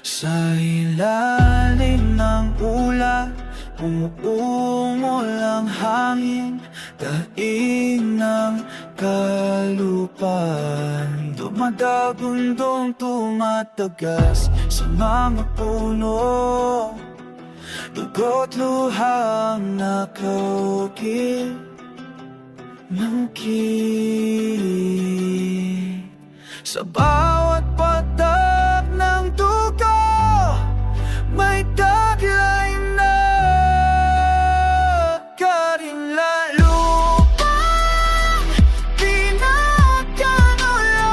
Sa ilalim ng ulan, umuungol ang hangin, daig ng kalupaan. Dumadagundong tumatagas sa mga puno, dugo't luhang nakaukit ng kilig. Sa bawat patak ng dugo, may taglay na karinlan. Lupang pinagkanulo,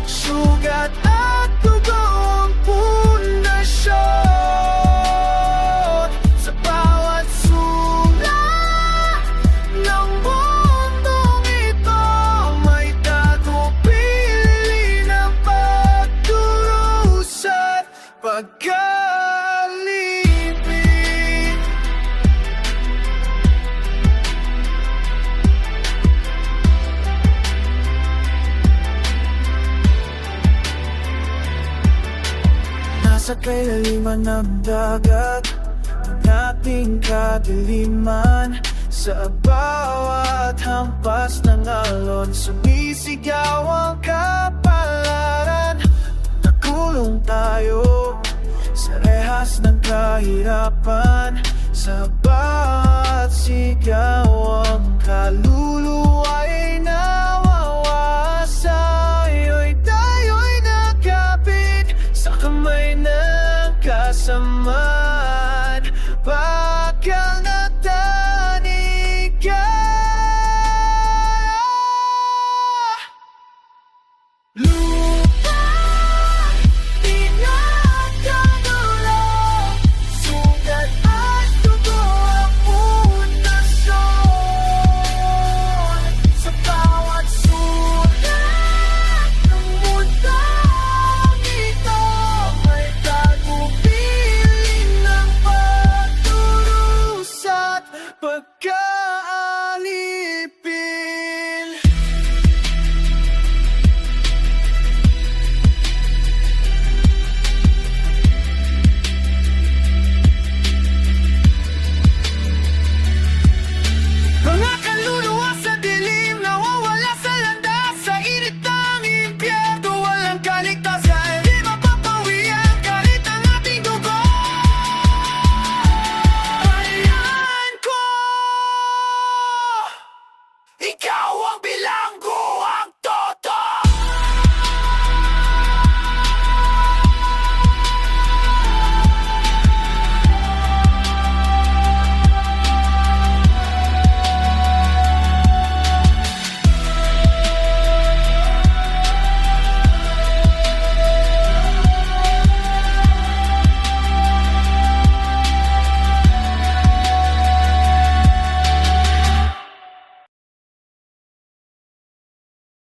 sugat at dugo ang pundasyon. Sa bawat sulat ng mundong ito, may tagumpili ng pagdurusa at pagkalipin. Nasa kailaliman ng dagat, ang ating kadiliman. Sa bawat hampas ng alon, sumisigaw ang kapalaran. Nakulong tayo sa rehas ng kahirapan, sa bawat sigaw ang kaluluwa.